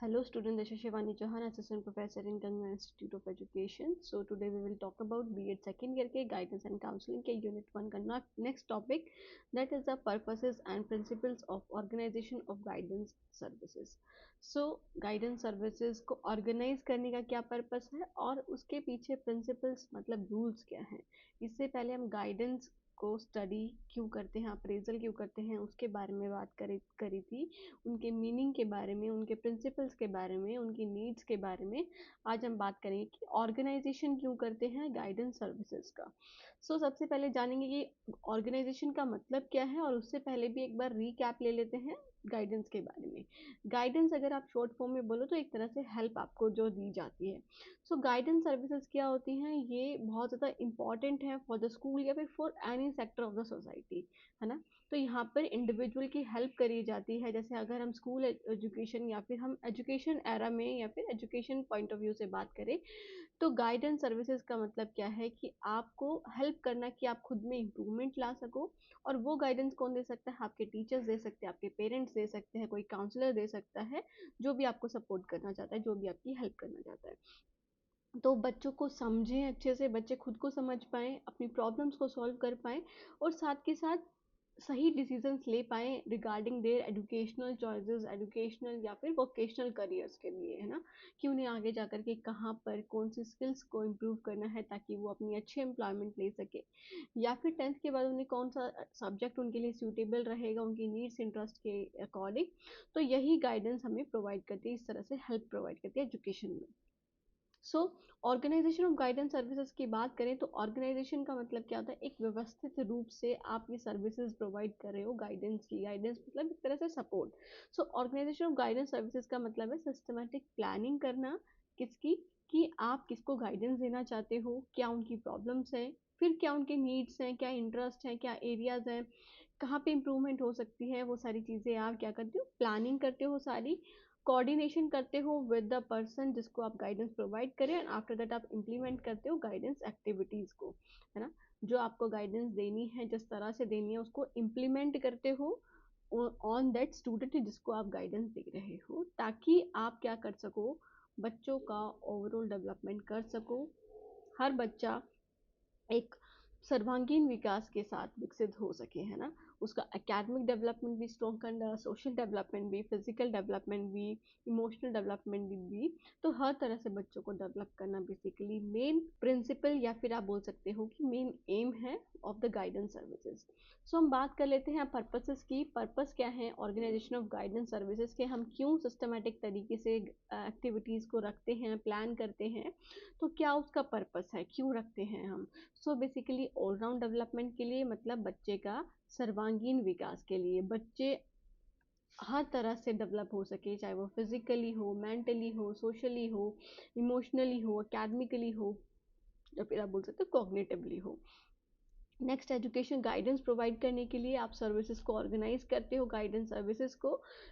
Hello student, this is Shivani Chauhan, Assistant Professor in Ganga Institute of Education. So today we will talk about B.Ed second year के guidance and counseling के unit 1 का next topic, that is the purposes and principles of organization of guidance services. So guidance services को organize करने का क्या purpose है और उसके पीछे principles मतलब rules क्या हैं. इससे पहले हम guidance को स्टडी क्यों करते हैं, अप्रेजल क्यों करते हैं, उसके बारे में बात करी थी, उनके मीनिंग के बारे में, उनके प्रिंसिपल्स के बारे में, उनकी नीड्स के बारे में आज हम बात करेंगे कि ऑर्गेनाइजेशन क्यों करते हैं गाइडेंस सर्विसेज का. सबसे पहले जानेंगे कि ऑर्गेनाइजेशन का मतलब क्या है और उससे पहले भी एक बार रीकैप ले लेते हैं गाइडेंस के बारे में. गाइडेंस अगर आप शॉर्ट फॉर्म में बोलो तो एक तरह से हेल्प आपको जो दी जाती है. गाइडेंस सर्विसेज क्या होती हैं, ये बहुत ज़्यादा इंपॉर्टेंट है फॉर द स्कूल या फिर for any sector of the society, है ना. तो यहाँ पर इंडिविजुअल की हेल्प करी जाती है. जैसे अगर हम स्कूल एजुकेशन या फिर हम एजुकेशन एरा में या फिर एजुकेशन पॉइंट ऑफ व्यू से बात करें, तो गाइडेंस सर्विसेज का मतलब क्या है कि आपको हेल्प करना कि आप खुद में इम्प्रूवमेंट ला सको. और वो गाइडेंस कौन दे सकता है, आपके टीचर्स दे सकते हैं, आपके पेरेंट्स दे सकते हैं, कोई काउंसलर दे सकता है, जो भी आपको सपोर्ट करना चाहता है, जो भी आपकी हेल्प करना चाहता है. तो बच्चों को समझें अच्छे से, बच्चे खुद को समझ पाएँ, अपनी प्रॉब्लम्स को सॉल्व कर पाएँ और साथ के साथ सही डिसीजंस ले पाएँ regarding their educational choices, educational या फिर वोकेशनल करियर्स के लिए, है ना, कि उन्हें आगे जाकर के कहाँ पर कौन सी स्किल्स को इम्प्रूव करना है ताकि वो अपनी अच्छी एम्प्लॉयमेंट ले सके, या फिर 10th के बाद उन्हें कौन सा सब्जेक्ट उनके लिए सूटेबल रहेगा उनकी नीड्स इंटरेस्ट के अकॉर्डिंग. तो यही गाइडेंस हमें प्रोवाइड करती है, इस तरह से हेल्प प्रोवाइड करती है एजुकेशन में. ऑर्गेनाइजेशन ऑफ गाइडेंस सर्विसेज की बात करें तो ऑर्गेनाइजेशन का मतलब क्या होता है, एक व्यवस्थित रूप से आप ये सर्विसेज प्रोवाइड कर रहे हो गाइडेंस की. गाइडेंस मतलब एक तरह से support. Organisation of guidance services का मतलब है सिस्टमेटिक प्लानिंग करना. किसकी, कि आप किसको गाइडेंस देना चाहते हो, क्या उनकी प्रॉब्लम्स हैं, फिर क्या उनके नीड्स हैं, क्या इंटरेस्ट हैं, क्या एरियाज हैं, कहाँ पे इम्प्रूवमेंट हो सकती है, वो सारी चीज़ें आप क्या करते हो, प्लानिंग करते हो सारी, कोऑर्डिनेशन करते हो विद द पर्सन जिसको आप गाइडेंस प्रोवाइड करें, एंड आफ्टर दैट आप इम्प्लीमेंट करते हो गाइडेंस एक्टिविटीज़ को, है ना. जो आपको गाइडेंस देनी है, जिस तरह से देनी है, उसको इम्प्लीमेंट करते हो ऑन दैट स्टूडेंट जिसको आप गाइडेंस दे रहे हो, ताकि आप क्या कर सको, बच्चों का ओवरऑल डेवलपमेंट कर सको. हर बच्चा एक सर्वांगीण विकास के साथ विकसित हो सके, है ना. उसका एकेडमिक डेवलपमेंट भी स्ट्रॉन्ग करना, सोशल डेवलपमेंट भी, फिजिकल डेवलपमेंट भी, इमोशनल डेवलपमेंट भी. तो हर तरह से बच्चों को डेवलप करना बेसिकली मेन प्रिंसिपल या फिर आप बोल सकते हो कि मेन एम है ऑफ द गाइडेंस सर्विसेज. हम बात कर लेते हैं पर्पसेस की. पर्पस क्या है ऑर्गेनाइजेशन ऑफ गाइडेंस सर्विसेज के, हम क्यों सिस्टमेटिक तरीके से एक्टिविटीज़ को रखते हैं, प्लान करते हैं, तो क्या उसका पर्पस है, क्यों रखते हैं हम. बेसिकली ऑलराउंड डेवलपमेंट के लिए, मतलब बच्चे का सर्वांगीण विकास के लिए, बच्चे हर तरह से डेवलप हो सके, चाहे वो फिजिकली हो, मेंटली हो, सोशली हो, इमोशनली हो, एकेडमिकली हो, या फिर आप बोल सकते हो कॉग्निटिवली हो. नेक्स्ट, एजुकेशन गाइडेंस प्रोवाइड करने के लिए आप सर्विसेज को ऑर्गेनाइज करते हो, गाइडेंस सर्विसेज को,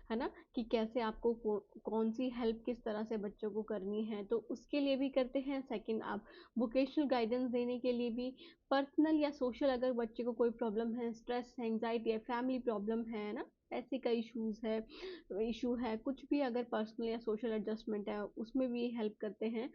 है ना, कि कैसे आपको कौन सी हेल्प किस तरह से बच्चों को करनी है, तो उसके लिए भी करते हैं. सेकंड, आप वोकेशनल गाइडेंस देने के लिए भी, पर्सनल या सोशल, अगर बच्चे को कोई प्रॉब्लम है, स्ट्रेस है, एंग्जाइटी है, फैमिली प्रॉब्लम है ना, पैसे का इशू है, कुछ भी अगर पर्सनल या सोशल एडजस्टमेंट है, उसमें भी हेल्प करते हैं.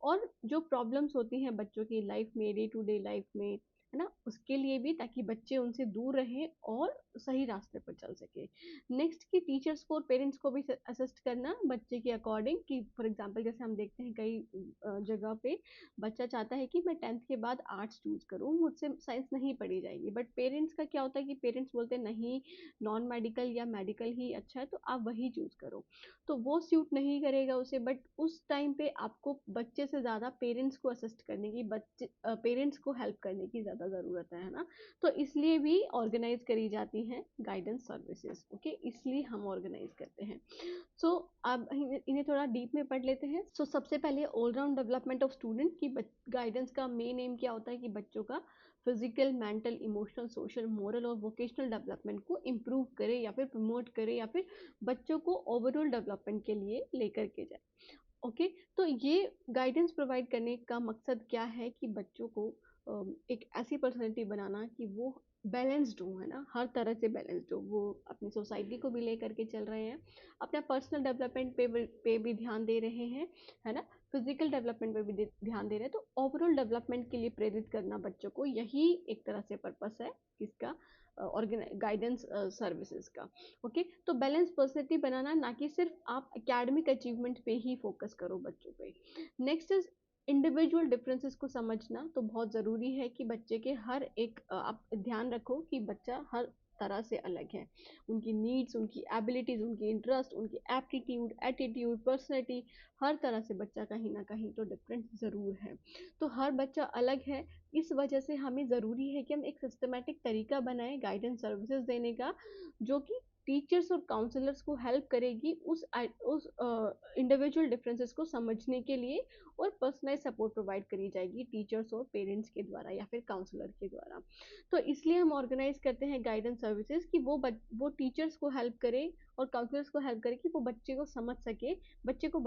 और जो प्रॉब्लम्स होती हैं बच्चों की लाइफ में, डे टू डे लाइफ में, है ना, उसके लिए भी, ताकि बच्चे उनसे दूर रहें और सही रास्ते पर चल सके. नेक्स्ट, कि टीचर्स को और पेरेंट्स को भी असिस्ट करना बच्चे के अकॉर्डिंग, कि फॉर एग्जांपल जैसे हम देखते हैं कई जगह पे बच्चा चाहता है कि मैं 10th के बाद आर्ट्स चूज करूं, मुझसे साइंस नहीं पढ़ी जाएगी, बट पेरेंट्स का क्या होता है कि पेरेंट्स बोलते हैं नहीं, नॉन मेडिकल या मेडिकल ही अच्छा है, तो आप वही चूज करो. तो वो सूट नहीं करेगा उसे, बट उस टाइम पे आपको बच्चे से ज़्यादा पेरेंट्स को असिस्ट करने की, बच्चे पेरेंट्स को हेल्प करने की ज़्यादा ज़रूरत है ना. तो इसलिए भी ऑर्गेनाइज करी जाती हैं गाइडेंस सर्विसेज. ओके, इसलिए हम ऑर्गेनाइज करते हैं. अब इन्हें थोड़ा डीप में पढ़ लेते हैं. सबसे पहले ऑलराउंड डेवलपमेंट ऑफ स्टूडेंट की गाइडेंस का मेन एम क्या होता है कि बच्चों का physical, mental, emotional, social, moral और वोकेशनल डेवलपमेंट को इम्प्रूव करे या फिर प्रमोट करे, या फिर बच्चों को ओवरऑल डेवलपमेंट के लिए लेकर के जाए. ओके, तो ये गाइडेंस प्रोवाइड करने का मकसद क्या है कि बच्चों को एक ऐसी पर्सनैलिटी बनाना कि वो बैलेंस्ड हो, है ना, हर तरह से बैलेंस्ड हो, वो अपनी सोसाइटी को भी लेकर के चल रहे हैं, अपना पर्सनल डेवलपमेंट पे भी ध्यान दे रहे हैं, है ना, फिजिकल डेवलपमेंट पे भी ध्यान दे रहे हैं। तो ओवरऑल डेवलपमेंट के लिए प्रेरित करना बच्चों को, यही एक तरह से पर्पस है किसका, गाइडेंस सर्विसेज का। ओके, तो बैलेंस पर्सनैलिटी बनाना, ना कि सिर्फ आप एकेडमिक अचीवमेंट पे ही फोकस करो बच्चों पे। नेक्स्ट इज इंडिविजुअल डिफरेंसेस को समझना। तो बहुत ज़रूरी है कि बच्चे के हर एक आप ध्यान रखो कि बच्चा हर तरह से अलग है, उनकी नीड्स, उनकी एबिलिटीज़, उनकी इंटरेस्ट, उनकी एप्टीट्यूड, एटीट्यूड, पर्सनैलिटी, हर तरह से बच्चा कहीं ना कहीं तो डिफरेंट ज़रूर है। तो हर बच्चा अलग है, इस वजह से हमें ज़रूरी है कि हम एक सिस्टमेटिक तरीका बनाएं गाइडेंस सर्विसेज देने का, जो कि टीचर्स और काउंसलर्स को हेल्प करेगी उस इंडिविजुअल डिफरेंसेस को समझने के लिए, और पर्सनलाइज सपोर्ट प्रोवाइड करी जाएगी टीचर्स और पेरेंट्स के द्वारा या फिर काउंसलर के द्वारा। तो इसलिए हम ऑर्गेनाइज करते हैं गाइडेंस सर्विसेज कि वो टीचर्स को हेल्प करे और काउंसलर्स को हेल्प करे कि वो बच्चे को समझ सके। बच्चे को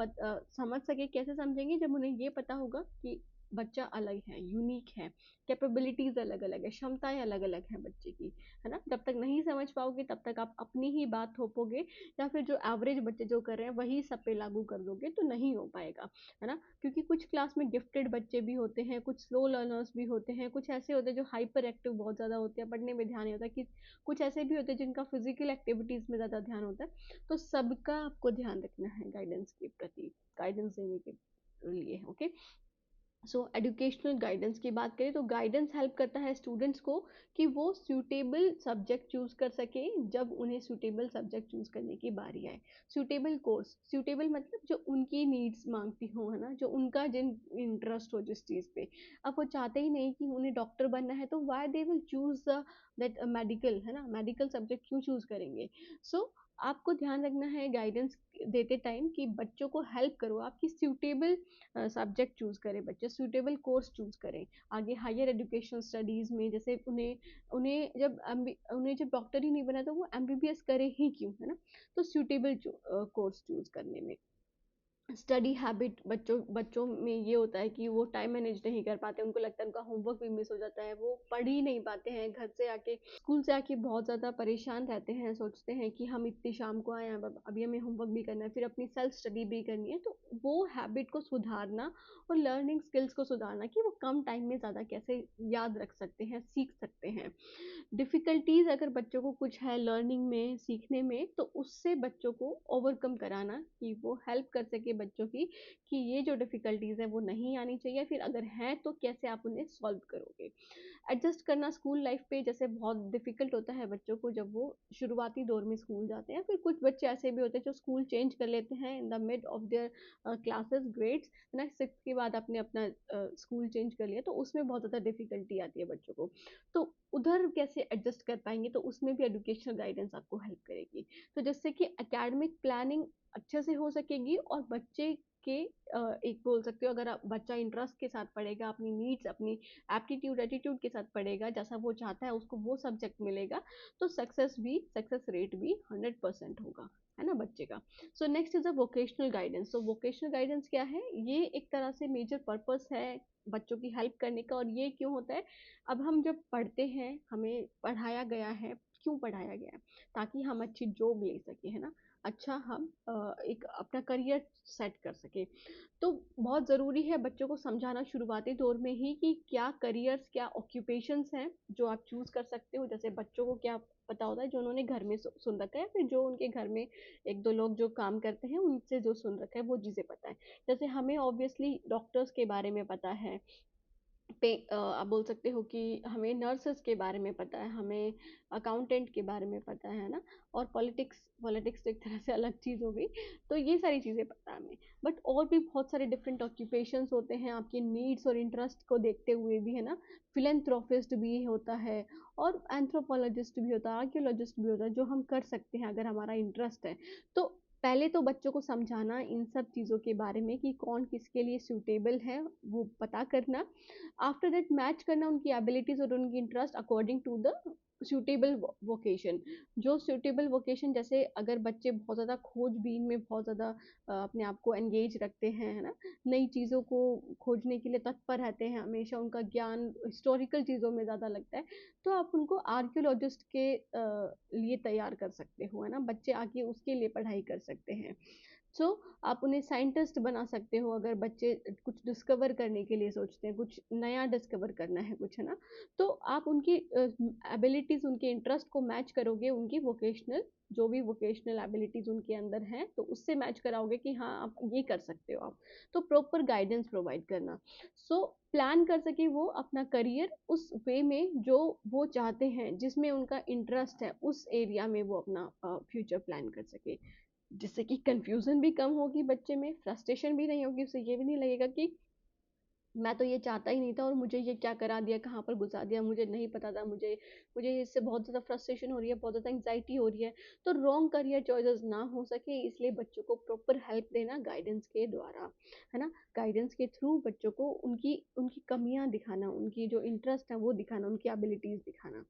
समझ सके, कैसे समझेंगे, जब उन्हें ये पता होगा कि बच्चा अलग है, यूनिक है, कैपेबिलिटीज अलग अलग है, क्षमताएं अलग अलग हैं बच्चे की, है ना। जब तक नहीं समझ पाओगे तब तक आप अपनी ही बात थोपोगे, या फिर जो एवरेज बच्चे जो कर रहे हैं वही सब पे लागू कर दोगे, तो नहीं हो पाएगा, है ना। क्योंकि कुछ क्लास में गिफ्टेड बच्चे भी होते हैं, कुछ स्लो लर्नर्स भी होते हैं, कुछ ऐसे होते हैं जो हाइपर एक्टिव बहुत ज़्यादा होते हैं, पढ़ने में ध्यान नहीं होता, कि कुछ ऐसे भी होते हैं जिनका फिजिकल एक्टिविटीज़ में ज़्यादा ध्यान होता है। तो सबका आपको ध्यान रखना है गाइडेंस के प्रति, गाइडेंस देने के लिए। ओके, सो एजुकेशनल गाइडेंस की बात करें तो गाइडेंस हेल्प करता है स्टूडेंट्स को कि वो सूटेबल सब्जेक्ट चूज कर सके जब उन्हें सूटेबल सब्जेक्ट चूज करने की बारी आए। सूटेबल कोर्स, सूटेबल मतलब जो उनकी नीड्स मांगती हो, है ना, जो उनका जिन इंटरेस्ट हो जिस चीज़ पे। अब वो चाहते ही नहीं कि उन्हें डॉक्टर बनना है, तो why they will choose that medical, है ना, मेडिकल सब्जेक्ट क्यों चूज करेंगे। सो आपको ध्यान रखना है गाइडेंस देते टाइम कि बच्चों को हेल्प करो, आपकी सूटेबल सब्जेक्ट चूज करें, बच्चे सूटेबल कोर्स चूज करें आगे हायर एजुकेशन स्टडीज में। जैसे उन्हें उन्हें जब डॉक्टर ही नहीं बना तो वो एमबीबीएस करे ही क्यों, है ना। तो सूटेबल कोर्स चूज करने में। स्टडी हैबिट, बच्चों बच्चों में ये होता है कि वो टाइम मैनेज नहीं कर पाते, उनको लगता है उनका होमवर्क भी मिस हो जाता है, वो पढ़ ही नहीं पाते हैं, घर से आके स्कूल से आके बहुत ज़्यादा परेशान रहते हैं, सोचते हैं कि हम इतनी शाम को आए हैं, अब अभी हमें होमवर्क भी करना है, फिर अपनी सेल्फ स्टडी भी करनी है। तो वो हैबिट को सुधारना और लर्निंग स्किल्स को सुधारना कि वो कम टाइम में ज़्यादा कैसे याद रख सकते हैं, सीख सकते हैं। डिफ़िकल्टीज़ अगर बच्चों को कुछ है लर्निंग में, सीखने में, तो उससे बच्चों को ओवरकम कराना, कि वो हेल्प कर सके बच्चों की, कि ये जो डिफ़िकल्टीज़ हैं वो नहीं आनी चाहिए, फिर अगर हैं तो कैसे आप उन्हें सॉल्व करोगे। एडजस्ट करना स्कूल लाइफ पे जैसे बहुत डिफिकल्ट होता है बच्चों को जब वो शुरुआती दौर में स्कूल जाते हैं, फिर कुछ बच्चे ऐसे भी होते हैं जो स्कूल चेंज कर लेते हैं in the mid of their classes grades, है ना, सिक्स के बाद आपने अपना स्कूल चेंज कर लिया, तो उसमें बहुत ज़्यादा डिफिकल्टी आती है बच्चों को। तो उधर कैसे एडजस्ट कर पाएंगे, तो उसमें भी एजुकेशनल गाइडेंस आपको हेल्प करेगी, तो जिससे कि एकेडमिक प्लानिंग अच्छे से हो सकेगी, और बच्चे के एक बोल सकते हो, अगर आप बच्चा इंटरेस्ट के साथ पढ़ेगा, अपनी नीड्स, अपनी एप्टीट्यूड एटीट्यूड के साथ पढ़ेगा, जैसा वो चाहता है उसको वो सब्जेक्ट मिलेगा, तो सक्सेस रेट भी 100% होगा, है ना, बच्चे का। सो next is a vocational guidance. तो वोकेशनल गाइडेंस क्या है, ये एक तरह से मेजर पर्पस है बच्चों की हेल्प करने का। और ये क्यों होता है, अब हम जब पढ़ते हैं, हमें पढ़ाया गया है, क्यों पढ़ाया गया है, ताकि हम अच्छी जॉब ले सके, है ना, अच्छा हम एक अपना करियर सेट कर सके। तो बहुत ज़रूरी है बच्चों को समझाना शुरुआती दौर में ही कि क्या करियर्स, क्या ऑक्यूपेशंस हैं जो आप चूज़ कर सकते हो। जैसे बच्चों को क्या पता होता है, जो उन्होंने घर में सुन रखा है, फिर जो उनके घर में एक दो लोग जो काम करते हैं उनसे जो सुन रखा है वो चीज़ें पता है। जैसे हमें ऑब्वियसली डॉक्टर्स के बारे में पता है, आप बोल सकते हो कि हमें नर्सेस के बारे में पता है, हमें अकाउंटेंट के बारे में पता है ना, और पॉलिटिक्स पॉलिटिक्स तो एक तरह से अलग चीज़ हो गई। तो ये सारी चीज़ें पता है हमें, बट और भी बहुत सारे डिफरेंट ऑक्यूपेशंस होते हैं आपकी नीड्स और इंटरेस्ट को देखते हुए भी, है ना। फिलेंथ्रोपिस्ट भी होता है, और एंथ्रोपोलॉजिस्ट भी होता है, आर्कियोलॉजिस्ट भी होता है, जो हम कर सकते हैं अगर हमारा इंटरेस्ट है। तो पहले तो बच्चों को समझाना इन सब चीज़ों के बारे में कि कौन किसके लिए सूटेबल है, वो पता करना। आफ्टर दैट मैच करना उनकी एबिलिटीज और उनकी interest according to the suitable vocation, जो सूटेबल वोकेशन, जैसे अगर बच्चे बहुत ज़्यादा खोजबीन में बहुत ज़्यादा अपने आप को एंगेज रखते हैं, है ना? नई चीज़ों को खोजने के लिए तत्पर रहते हैं, हमेशा उनका ज्ञान हिस्टोरिकल चीज़ों में ज़्यादा लगता है, तो आप उनको आर्कियोलॉजिस्ट के लिए तैयार कर सकते हो, है ना? बच्चे आगे उसके लिए पढ़ाई कर सकते हैं। सो आप उन्हें साइंटिस्ट बना सकते हो, अगर बच्चे कुछ डिस्कवर करने के लिए सोचते हैं, कुछ नया डिस्कवर करना है कुछ, है ना? तो आप उनकी एबिलिटीज़, उनके इंटरेस्ट को मैच करोगे, उनकी वोकेशनल, जो भी वोकेशनल एबिलिटीज़ उनके अंदर हैं, तो उससे मैच कराओगे कि हाँ, आप ये कर सकते हो आप। तो प्रॉपर गाइडेंस प्रोवाइड करना। सो प्लान कर सके वो अपना करियर उस वे में जो वो चाहते हैं, जिसमें उनका इंटरेस्ट है, उस एरिया में वो अपना फ्यूचर प्लान कर सके। जिससे कि कन्फ्यूज़न भी कम होगी बच्चे में, फ्रस्ट्रेशन भी नहीं होगी, उसे ये भी नहीं लगेगा कि मैं तो ये चाहता ही नहीं था और मुझे ये क्या करा दिया, कहाँ पर घुसा दिया, मुझे नहीं पता था, मुझे मुझे इससे बहुत ज़्यादा फ्रस्ट्रेशन हो रही है, बहुत ज़्यादा एंग्ज़ायटी हो रही है। तो रॉन्ग करियर चॉइसेस ना हो सके, इसलिए बच्चों को प्रॉपर हेल्प देना गाइडेंस के द्वारा, है ना? गाइडेंस के थ्रू बच्चों को उनकी उनकी कमियाँ दिखाना, उनकी जो इंटरेस्ट है वो दिखाना, उनकी एबिलिटीज़ दिखाना।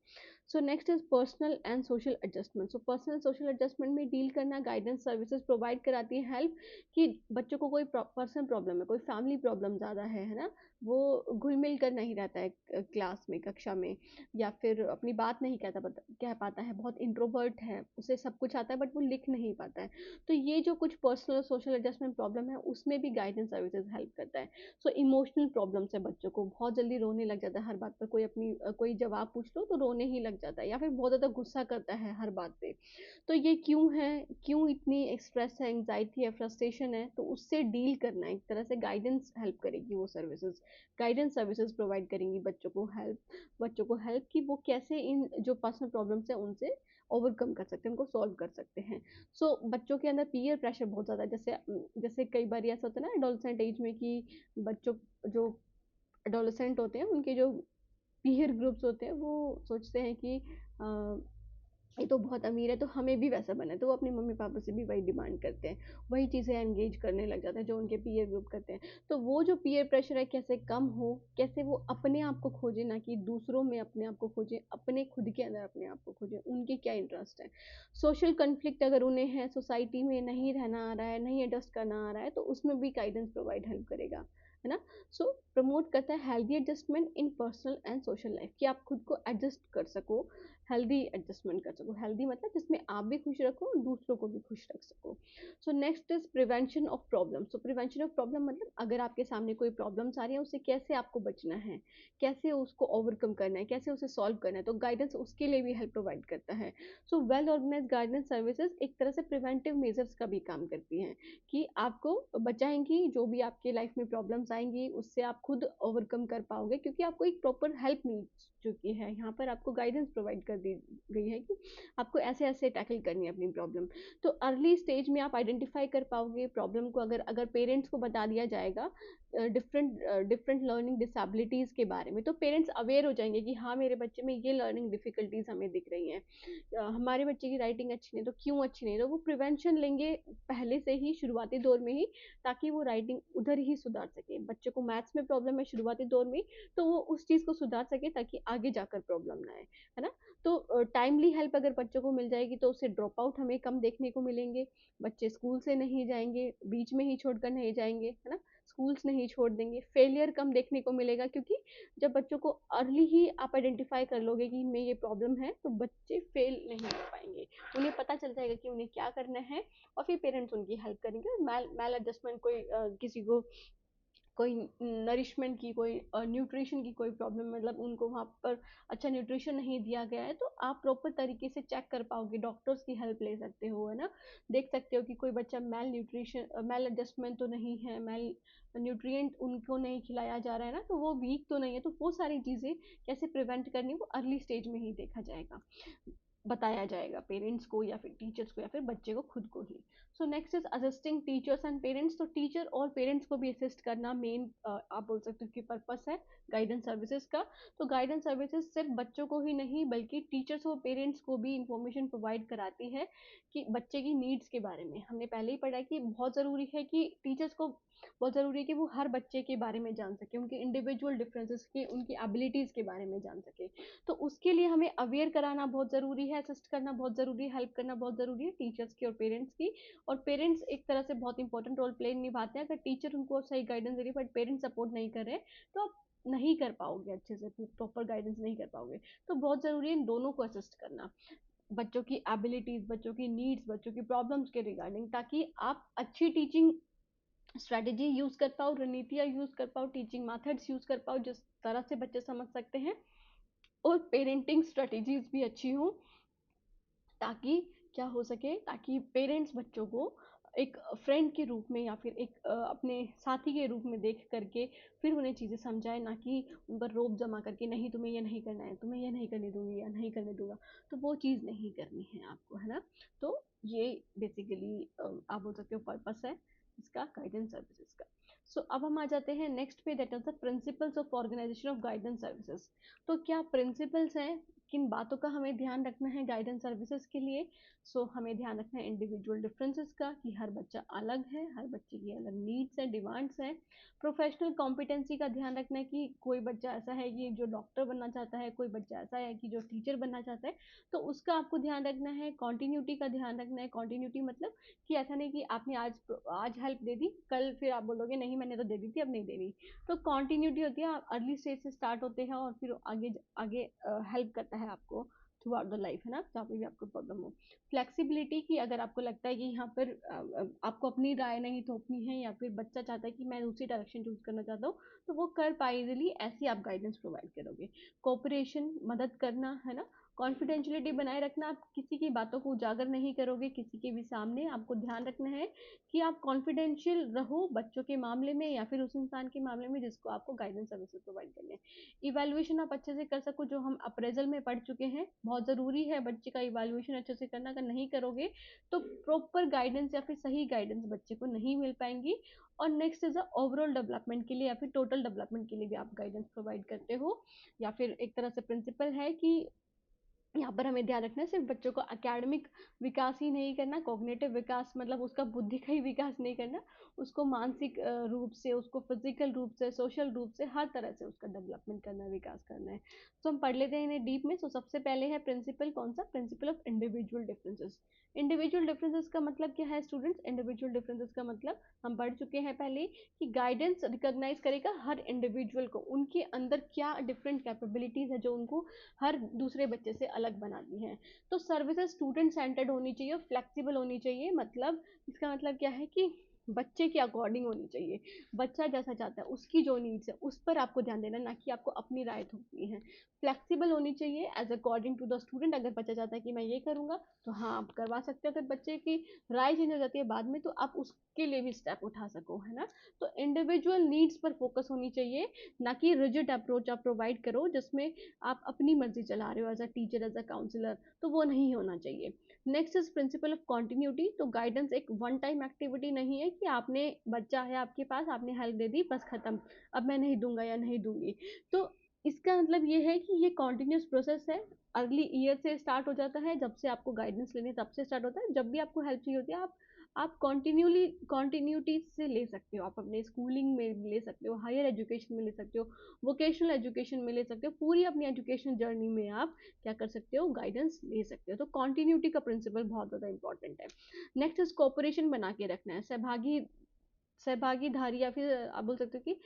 So next is personal and social adjustment. So personal social adjustment में डील करना, गाइडेंस सर्विसेज़ प्रोवाइड कराती है हेल्प, कि बच्चों को कोई पर्सनल प्रॉब्लम है, कोई फैमिली प्रॉब्लम ज़्यादा है ना? वो घुल-मिल कर नहीं रहता है क्लास में, कक्षा में, या फिर अपनी बात नहीं कह पाता है, बहुत इंट्रोवर्ट है, उसे सब कुछ आता है बट वो लिख नहीं पाता है। तो ये जो कुछ पर्सनल सोशल एडजस्टमेंट प्रॉब्लम है, उसमें भी गाइडेंस सर्विसेज़ हेल्प करता है। सो इमोशनल प्रॉब्लम्स है बच्चों को, बहुत जल्दी रोने लग जाता है हर बात पर, कोई जवाब पूछ लो तो रोने ही लग जाता है, या फिर बहुत ज़्यादा गुस्सा करता है हर बात पे। तो ये क्यों है? क्यों इतनी स्ट्रेस है, एंग्ज़ायटी है, फ्रस्ट्रेशन है? तो उससे डील करना, एक तरह से गाइडेंस हेल्प करेगी वो सर्विसेज़। गाइडेंस सर्विसेज़ प्रोवाइड करेंगी बच्चों को हेल्प कि वो कैसे इन जो पर्सनल प्रॉब्लम्स हैं उनसे ओवरकम कर सकते हैं, उनको सॉल्व कर सकते हैं। सो बच्चों के अंदर पीयर प्रेशर बहुत ज़्यादा है, जैसे कई बार ऐसा होता है ना एडोलसेंट एज में, कि बच्चों जो एडोलसेंट होते हैं, उनके जो पीयर ग्रुप्स होते हैं, वो सोचते हैं कि अ, ये तो बहुत अमीर है तो हमें भी वैसा बनना है, तो वो अपने मम्मी-पापा से भी वही डिमांड करते हैं। वही चीज़ें एंगेज करने लग जाते हैं जो उनके पीयर ग्रुप करते हैं। तो वो जो पीयर प्रेशर है कैसे कम हो, कैसे वो अपने आप को खोजें, ना कि दूसरों में अपने आप को खोजें, अपने खुद के अंदर अपने आप को खोजें, उनके क्या इंटरेस्ट है। सोशल कॉन्फ्लिक्ट अगर उन्हें है, सोसाइटी में नहीं रहना आ रहा है, नहीं एडजस्ट करना आ रहा है, तो उसमें भी गाइडेंस प्रोवाइड हेल्प करेगा, है ना? सो प्रमोट करता है healthy adjustment in personal and social life, कि आप खुद को एडजस्ट कर सको, हेल्दी एडजस्टमेंट कर सको। हेल्दी मतलब जिसमें आप भी खुश रखो और दूसरों को भी खुश रख सको। सो next is prevention of problem. So prevention of problem मतलब अगर आपके सामने कोई प्रॉब्लम्स आ रही है, उससे कैसे आपको बचना है, कैसे उसको ओवरकम करना है, कैसे उसे सॉल्व करना है, तो गाइडेंस उसके लिए भी हेल्प प्रोवाइड करता है। So well organise guidance services एक तरह से प्रिवेंटिव मेजर्स का भी काम करती हैं, कि आपको बचाएंगी, जो भी आपके लाइफ में प्रॉब्लम्स आएंगी उससे आप खुद ओवरकम कर पाओगे, क्योंकि आपको एक प्रॉपर हेल्प मिल चुकी है, यहाँ पर आपको गाइडेंस प्रोवाइड कर दी गई है कि आपको ऐसे ऐसे टैकल करनी है अपनी प्रॉब्लम। तो अर्ली स्टेज में आप आइडेंटिफाई कर पाओगे प्रॉब्लम को, अगर अगर पेरेंट्स को बता दिया जाएगा डिफरेंट डिफरेंट लर्निंग डिसेबिलिटीज़ के बारे में, तो पेरेंट्स अवेयर हो जाएंगे कि हाँ, मेरे बच्चे में ये लर्निंग डिफिकल्टीज हमें दिख रही हैं, हमारे बच्चे की राइटिंग अच्छी नहीं, तो क्यों अच्छी नहीं, तो वो प्रिवेंशन लेंगे पहले से ही, शुरुआती दौर में ही, ताकि वो राइटिंग उधर ही सुधार सके। बच्चे को मैथ्स में प्रॉब्लम है शुरुआती दौर में, तो वो उस चीज़ को सुधार सके ताकि आगे जाकर प्रॉब्लम ना आए, है ना? तो टाइमली हेल्प अगर बच्चों को मिल जाएगी तो उससे ड्रॉप आउट हमें कम देखने को मिलेंगे, बच्चे स्कूल से नहीं जाएँगे, बीच में ही छोड़कर नहीं जाएँगे, है ना? स्कूल्स नहीं छोड़ देंगे, फेलियर कम देखने को मिलेगा, क्योंकि जब बच्चों को अर्ली ही आप आइडेंटिफाई कर लोगे कि इनमें ये प्रॉब्लम है, तो बच्चे फेल नहीं हो पाएँगे। उन्हें पता चल जाएगा कि उन्हें क्या करना है, और फिर पेरेंट्स उनकी हेल्प करेंगे, और मैल एडजस्टमेंट किसी को कोई नरिशमेंट की, कोई न्यूट्रिशन की कोई प्रॉब्लम, मतलब उनको वहाँ पर अच्छा न्यूट्रिशन नहीं दिया गया है, तो आप प्रॉपर तरीके से चेक कर पाओगे, डॉक्टर्स की हेल्प ले सकते हो, है ना? देख सकते हो कि कोई बच्चा मेल एडजस्टमेंट तो नहीं है, मेल न्यूट्रिएंट उनको नहीं खिलाया जा रहा है ना, तो वो वीक तो नहीं है, तो वो सारी चीज़ें कैसे प्रिवेंट करनी, वो अर्ली स्टेज में ही देखा जाएगा। बताया जाएगा पेरेंट्स को या फिर टीचर्स को या फिर बच्चे को खुद को ही। So next is assisting teachers and parents. तो टीचर और पेरेंट्स को भी असिस्ट करना मेन आप बोल सकते हो कि पर्पस है गाइडेंस सर्विसेज का। तो गाइडेंस सर्विसेज सिर्फ बच्चों को ही नहीं बल्कि टीचर्स और पेरेंट्स को भी इंफॉर्मेशन प्रोवाइड कराती है कि बच्चे की नीड्स के बारे में। हमने पहले ही पढ़ा कि बहुत ज़रूरी है कि टीचर्स को बहुत ज़रूरी है कि वो हर बच्चे के बारे में जान सके, उनके इंडिविजुअल डिफरेंसेस के, उनकी एबिलिटीज़ के बारे में जान सके। तो उसके लिए हमें अवेयर कराना बहुत ज़रूरी है, असिस्ट करना बहुत ज़रूरी है, हेल्प करना बहुत ज़रूरी है टीचर्स की और पेरेंट्स की। और पेरेंट्स एक तरह से बहुत इंपॉर्टेंट रोल प्ले निभाते हैं। अगर टीचर उनको सही गाइडेंस दे रही है बट पेरेंट्स सपोर्ट नहीं कर रहे तो आप नहीं कर पाओगे अच्छे से, प्रॉपर गाइडेंस नहीं कर पाओगे। तो बहुत ज़रूरी है इन दोनों को असिस्ट करना, बच्चों की एबिलिटीज़, बच्चों की नीड्स, बच्चों की प्रॉब्लम्स के रिगार्डिंग, ताकि आप अच्छी टीचिंग स्ट्रैटेजी यूज़ कर पाओ, रणनीतियाँ यूज़ कर पाओ, टीचिंग मेथड्स यूज़ कर पाओ जिस तरह से बच्चे समझ सकते हैं। और पेरेंटिंग स्ट्रेटेजीज भी अच्छी हों ताकि क्या हो सके, ताकि पेरेंट्स बच्चों को एक फ्रेंड के रूप में या फिर एक अपने साथी के रूप में देख करके फिर उन्हें चीज़ें समझाए, ना कि उन पर रोब जमा करके नहीं तुम्हें ये नहीं करना है, तुम्हें ये नहीं करने दूंगी या नहीं करने दूंगा। तो वो चीज़ नहीं करनी है आपको, है ना। तो ये बेसिकली आप बोल सकते हो पर्पस है इसका गाइडेंस सर्विसेज का। सो अब हम आ जाते हैं नेक्स्ट पे, that is the principles of organisation of guidance services. तो क्या प्रिंसिपल्स हैं, किन बातों का हमें ध्यान रखना है गाइडेंस सर्विसेज के लिए। हमें ध्यान रखना है इंडिविजुअल डिफरेंसेस का, कि हर बच्चा अलग है, हर बच्चे की अलग नीड्स है, डिमांड्स हैं। प्रोफेशनल कॉम्पिटेंसी का ध्यान रखना है कि कोई बच्चा ऐसा है कि जो डॉक्टर बनना चाहता है, कोई बच्चा ऐसा है कि जो टीचर बनना चाहता है, तो उसका आपको ध्यान रखना है। कॉन्टिन्यूटी का ध्यान रखना है। कॉन्टिन्यूटी मतलब कि ऐसा नहीं कि आपने आज हेल्प दे दी, कल फिर आप बोलोगे नहीं मैंने तो दे दी थी अब नहीं देनी। तो कॉन्टिन्यूटी होती है, अर्ली स्टेज से स्टार्ट होते हैं और फिर आगे आगे हेल्प करता है आपको थ्रू आउट द लाइफ, है ना, जहाँ पे भी आपको प्रॉब्लम हो। फ्लेक्सिबिलिटी की, अगर आपको लगता है कि यहाँ पर आपको अपनी राय नहीं थोपनी है या फिर बच्चा चाहता है कि मैं दूसरी डायरेक्शन चूज करना चाहता हूँ, तो वो कर पाए इजिली, ऐसी आप गाइडेंस प्रोवाइड करोगे। कोऑपरेशन, मदद करना, है ना। कॉन्फिडेंशियलिटी बनाए रखना, आप किसी की बातों को उजागर नहीं करोगे किसी के भी सामने। आपको ध्यान रखना है कि आप कॉन्फिडेंशियल रहो बच्चों के मामले में या फिर उस इंसान के मामले में जिसको आपको गाइडेंस सर्विसेज प्रोवाइड करने हैं। इवैल्यूएशन आप अच्छे से कर सको, जो हम अप्रेजल में पढ़ चुके हैं, बहुत ज़रूरी है बच्चे का इवैल्यूएशन अच्छे से करना। अगर नहीं करोगे तो प्रॉपर गाइडेंस या फिर सही गाइडेंस बच्चे को नहीं मिल पाएंगी। और नेक्स्ट इज ओवरऑल डेवलपमेंट के लिए या फिर टोटल डेवलपमेंट के लिए भी आप गाइडेंस प्रोवाइड करते हो, या फिर एक तरह से प्रिंसिपल है कि यहाँ पर हमें ध्यान रखना है सिर्फ बच्चों को एकेडमिक विकास ही नहीं करना, कॉग्निटिव विकास मतलब उसका बुद्धि का ही विकास नहीं करना, उसको मानसिक रूप से, उसको फिजिकल रूप से, सोशल रूप से, हर तरह से उसका डेवलपमेंट करना है, विकास करना है। तो हम पढ़ लेते हैं इन्हें डीप में। सबसे पहले है प्रिंसिपल, कौन सा, principle of individual differences. Individual differences का मतलब क्या है स्टूडेंट्स, इंडिविजुअल डिफरेंसेस का मतलब हम पढ़ चुके हैं पहले कि गाइडेंस रिकॉग्नाइज करेगा हर इंडिविजुअल को, उनके अंदर क्या डिफरेंट कैपेबिलिटीज है जो उनको हर दूसरे बच्चे से अलग बनाती हैं। तो सर्विसेज स्टूडेंट सेंटर्ड होनी चाहिए और फ्लेक्सिबल होनी चाहिए। मतलब इसका मतलब क्या है कि बच्चे के अकॉर्डिंग होनी चाहिए, बच्चा जैसा चाहता है उसकी जो नीड्स है उस पर आपको ध्यान देना, ना कि आपको अपनी राय थोपनी है। फ्लेक्सिबल होनी चाहिए as according to the student. अगर बच्चा चाहता है कि मैं ये करूंगा तो हाँ आप करवा सकते हो, अगर बच्चे की राय चेंज हो जाती है बाद में तो आप उसके लिए भी स्टेप उठा सको, है ना। तो इंडिविजुअल नीड्स पर फोकस होनी चाहिए, ना कि रिजिड अप्रोच आप प्रोवाइड करो जिसमें आप अपनी मर्जी चला रहे हो as a teacher, as a counsellor, तो वो नहीं होना चाहिए। Next is principle of continuity. तो गाइडेंस एक वन टाइम एक्टिविटी नहीं है कि आपने, बच्चा है आपके पास, आपने हेल्प दे दी बस खत्म, अब मैं नहीं दूंगा या नहीं दूंगी। तो इसका मतलब ये है कि ये कॉन्टिन्यूस प्रोसेस है। अर्ली ईयर से स्टार्ट हो जाता है, जब से आपको गाइडेंस लेने तब से स्टार्ट होता है। जब भी आपको हेल्प चाहिए होती है आप कॉन्टिन्यूटी से ले सकते हो। आप अपने स्कूलिंग में ले सकते हो, हायर एजुकेशन में ले सकते हो, वोकेशनल एजुकेशन में ले सकते हो, पूरी अपनी एजुकेशन जर्नी में आप क्या कर सकते हो, गाइडेंस ले सकते हो। तो कॉन्टिन्यूटी का प्रिंसिपल बहुत ज़्यादा इंपॉर्टेंट है। नेक्स्ट इज कोऑपरेशन बना के रखना है, सहभागीदारी, या फिर आप बोल सकते हो कि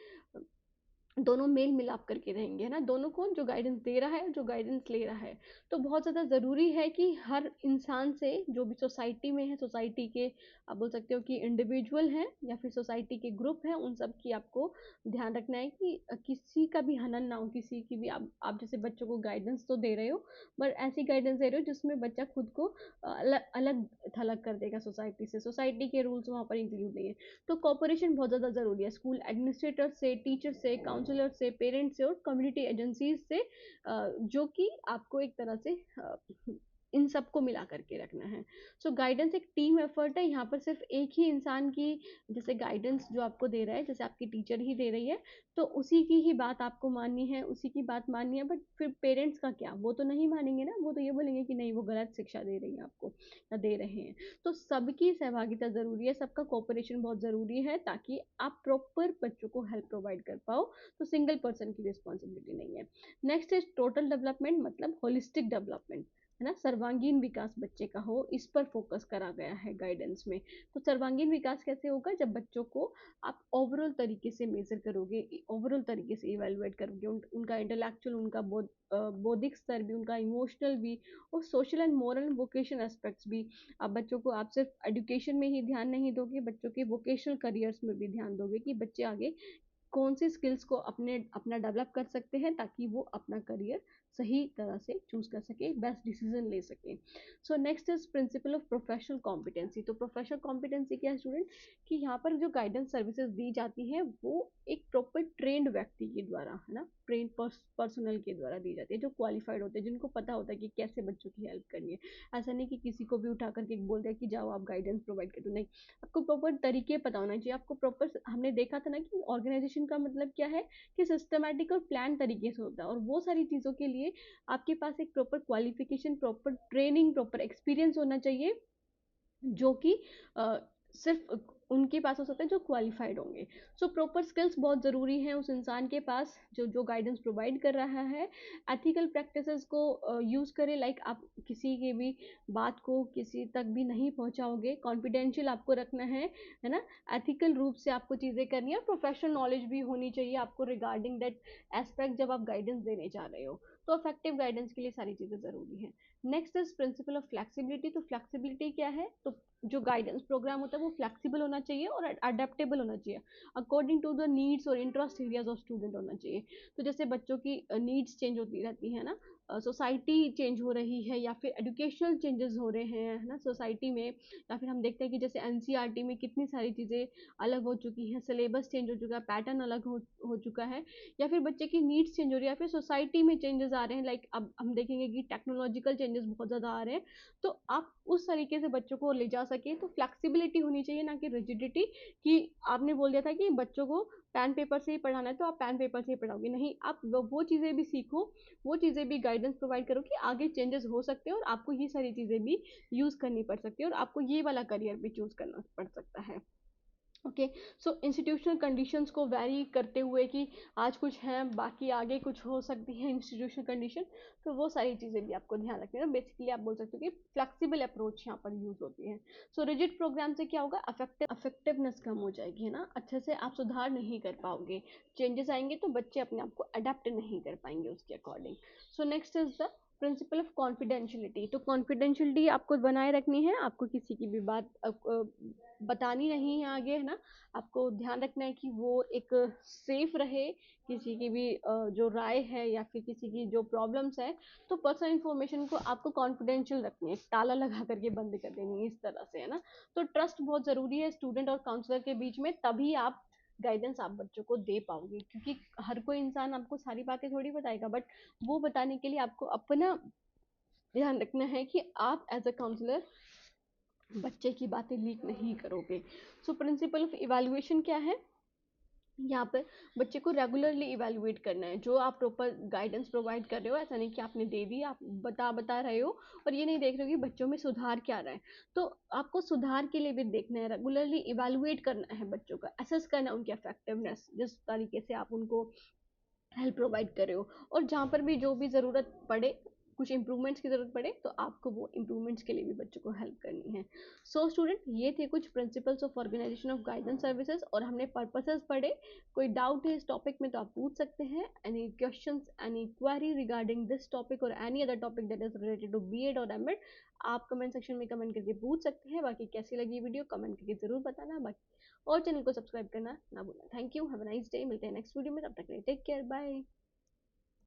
दोनों मेल मिलाप करके रहेंगे, है ना। दोनों कौन, जो गाइडेंस दे रहा है जो गाइडेंस ले रहा है। तो बहुत ज़्यादा ज़रूरी है कि हर इंसान से, जो भी सोसाइटी में है, सोसाइटी के आप बोल सकते हो कि इंडिविजुअल हैं या फिर सोसाइटी के ग्रुप हैं, उन सब की आपको ध्यान रखना है कि किसी का भी हनन ना हो, किसी की भी। आप जैसे बच्चों को गाइडेंस तो दे रहे हो बट ऐसी गाइडेंस दे रहे हो जिसमें बच्चा खुद को अलग अलग थलग कर देगा सोसाइटी से, सोसाइटी के रूल्स वहाँ पर इंक्लूड नहीं है। तो कॉपरेशन बहुत ज़्यादा ज़रूरी है, स्कूल एडमिनिस्ट्रेटर से, टीचर से, काउंसलर से, पेरेंट्स से और कम्युनिटी एजेंसीज से, जो कि आपको एक तरह से इन सबको मिला करके रखना है। सो गाइडेंस एक टीम एफर्ट है, यहाँ पर सिर्फ एक ही इंसान की जैसे गाइडेंस जो आपको दे रहा है, जैसे आपकी टीचर ही दे रही है, तो उसी की ही बात आपको माननी है, उसी की बात माननी है। बट फिर पेरेंट्स का क्या, वो तो नहीं मानेंगे ना, वो तो ये बोलेंगे कि नहीं वो गलत शिक्षा दे रही है आपको या दे रहे हैं। तो सबकी सहभागिता ज़रूरी है, सबका कोऑपरेशन बहुत ज़रूरी है, ताकि आप प्रॉपर बच्चों को हेल्प प्रोवाइड कर पाओ। तो सिंगल पर्सन की रिस्पॉन्सिबिलिटी नहीं है। नेक्स्ट इज टोटल डेवलपमेंट, मतलब होलिस्टिक डेवलपमेंट, है ना, सर्वांगीण विकास बच्चे का हो, इस पर फोकस करा गया है गाइडेंस में। तो सर्वांगीण विकास कैसे होगा, जब बच्चों को आप ओवरऑल तरीके से मेजर करोगे, ओवरऑल तरीके से इवेलुएट करोगे, उनका इंटेलेक्चुअल, उनका बौद्धिक स्तर भी, उनका इमोशनल भी, और social and moral and vocation aspects भी। आप बच्चों को आप सिर्फ एजुकेशन में ही ध्यान नहीं दोगे, बच्चों के वोकेशनल करियर्स में भी ध्यान दोगे कि बच्चे आगे कौन सी स्किल्स को अपना डेवलप कर सकते हैं, ताकि वो अपना करियर सही तरह से चूज कर सके, बेस्ट डिसीजन ले सके। सो next is principle of professional competency. तो प्रोफेशनल कॉम्पिटेंसी क्या है स्टूडेंट, कि यहाँ पर जो गाइडेंस सर्विसेज दी जाती हैं वो एक प्रॉपर ट्रेंड व्यक्ति के द्वारा, है ना, ट्रेंड पर्सनल के द्वारा दी जाती है, जो क्वालिफाइड होते हैं, जिनको पता होता है कि कैसे बच्चों की हेल्प करनी है। ऐसा नहीं कि किसी को भी उठा करके बोल दिया कि जाओ आप गाइडेंस प्रोवाइड कर दो, नहीं, आपको प्रॉपर तरीके पता होना चाहिए। आपको प्रॉपर, हमने देखा था ना कि ऑर्गेनाइजेशन का मतलब क्या है, कि सिस्टमैटिक और प्लान तरीके से होता है, और वो सारी चीज़ों के लिए आपके पास एक proper qualification, proper training, proper experience होना चाहिए, जो कि सिर्फ उनके पास हो सकता है जो क्वालिफाइड होंगे। सो प्रॉपर स्किल्स बहुत ज़रूरी हैं उस इंसान के पास जो जो गाइडेंस प्रोवाइड कर रहा है। एथिकल प्रैक्टिसेस को यूज़ करें, लाइक आप किसी की भी बात को किसी तक भी नहीं पहुंचाओगे, कॉन्फिडेंशियल आपको रखना है ना, एथिकल रूप से आपको चीज़ें करनी है, प्रोफेशनल नॉलेज भी होनी चाहिए आपको रिगार्डिंग दैट एस्पेक्ट जब आप गाइडेंस देने जा रहे हो। तो इफेक्टिव गाइडेंस के लिए सारी चीज़ें ज़रूरी हैं। Next is principle of flexibility. तो फ्लेक्सिबिलिटी क्या है, तो जो गाइडेंस प्रोग्राम होता है वो फ्लेक्सिबल होना चाहिए और अडेप्टेबल होना चाहिए, अकॉर्डिंग टू द नीड्स और इंटरेस्ट एरियाज ऑफ स्टूडेंट होना चाहिए। तो जैसे बच्चों की नीड्स चेंज होती रहती है ना, सोसाइटी चेंज हो रही है, या फिर एजुकेशनल चेंजेस हो रहे हैं, है ना, सोसाइटी में, या फिर हम देखते हैं कि जैसे एनसीईआरटी में कितनी सारी चीज़ें अलग हो चुकी हैं, सिलेबस चेंज हो चुका है, पैटर्न अलग हो चुका है, या फिर बच्चे की नीड्स चेंज हो रही है, या फिर सोसाइटी में चेंजेस आ रहे हैं, लाइक अब हम देखेंगे कि टेक्नोलॉजिकल चेंजेस बहुत ज़्यादा आ रहे हैं। तो आप उस तरीके से बच्चों को ले जा सके, तो फ्लेक्सिबिलिटी होनी चाहिए, ना कि रिजिडिटी, कि आपने बोल दिया था कि बच्चों को पेन पेपर से ही पढ़ाना है तो आप पेन पेपर से ही पढ़ाओगे, नहीं, आप वो चीज़ें भी सीखो, वो चीज़ें भी गाइडेंस प्रोवाइड करो कि आगे चेंजेस हो सकते हैं और आपको ये सारी चीज़ें भी यूज़ करनी पड़ सकती है, और आपको ये वाला करियर भी चूज़ करना पड़ सकता है। ओके। सो इंस्टीट्यूशनल कंडीशंस को वैरी करते हुए कि आज कुछ है बाकी आगे कुछ हो सकती है इंस्टीट्यूशनल कंडीशन, तो वो सारी चीज़ें भी आपको ध्यान रखनी है। बेसिकली आप बोल सकते हो कि फ्लेक्सिबल अप्रोच यहाँ पर यूज होती है। सो रिजिड प्रोग्राम से क्या होगा, अफेक्टिवनेस कम हो जाएगी, है ना, अच्छे से आप सुधार नहीं कर पाओगे, चेंजेस आएंगे तो बच्चे अपने आप को अडेप्ट नहीं कर पाएंगे उसके according. So next is the principle of confidentiality. तो कॉन्फिडेंशियलिटी आपको बनाए रखनी है, आपको किसी की भी बात बतानी नहीं है आगे, है ना, आपको ध्यान रखना है कि वो एक सेफ रहे, किसी की भी जो राय है या फिर किसी की जो प्रॉब्लम्स है, तो पर्सनल इन्फॉर्मेशन को आपको कॉन्फिडेंशियल रखनी है, ताला लगा करके बंद कर देनी है इस तरह से, है ना। तो ट्रस्ट बहुत ज़रूरी है स्टूडेंट और काउंसलर के बीच में, तभी आप गाइडेंस आप बच्चों को दे पाओगे, क्योंकि हर कोई इंसान आपको सारी बातें थोड़ी बताएगा, बट वो बताने के लिए आपको अपना ध्यान रखना है कि आप एज अ काउंसलर बच्चे की बातें लीक नहीं करोगे। सो प्रिंसिपल ऑफ इवैल्यूएशन क्या है, यहाँ पर बच्चे को रेगुलरली इवैल्यूएट करना है, जो आप प्रॉपर गाइडेंस प्रोवाइड कर रहे हो, ऐसा नहीं कि आपने दे दी आप बता रहे हो और ये नहीं देख रहे हो कि बच्चों में सुधार क्या रहा है। तो आपको सुधार के लिए भी देखना है, रेगुलरली इवैल्यूएट करना है बच्चों का, असेस करना है उनकी इफेक्टिवनेस, जिस तरीके से आप उनको हेल्प प्रोवाइड कर रहे हो, और जहाँ पर भी जो भी ज़रूरत पड़े, कुछ इंप्रूवमेंट्स की ज़रूरत पड़े, तो आपको वो इंप्रूवमेंट्स के लिए भी बच्चों को हेल्प करनी है। सो स्टूडेंट, ये थे कुछ principles of organisation of guidance services, और हमने पर्पसेस पढ़े। कोई डाउट है इस टॉपिक में तो आप पूछ सकते हैं, any questions, any query regarding this topic और any other topic that is related to BEd और एमएड, आप कमेंट सेक्शन में कमेंट करके पूछ सकते हैं। बाकी कैसी लगी वीडियो कमेंट करके ज़रूर बताना, बाकी और चैनल को सब्सक्राइब करना ना भूलना। Thank you, have a nice day, मिलते हैं नेक्स्ट वीडियो में, तब तक के लिए टेक केयर, बाय।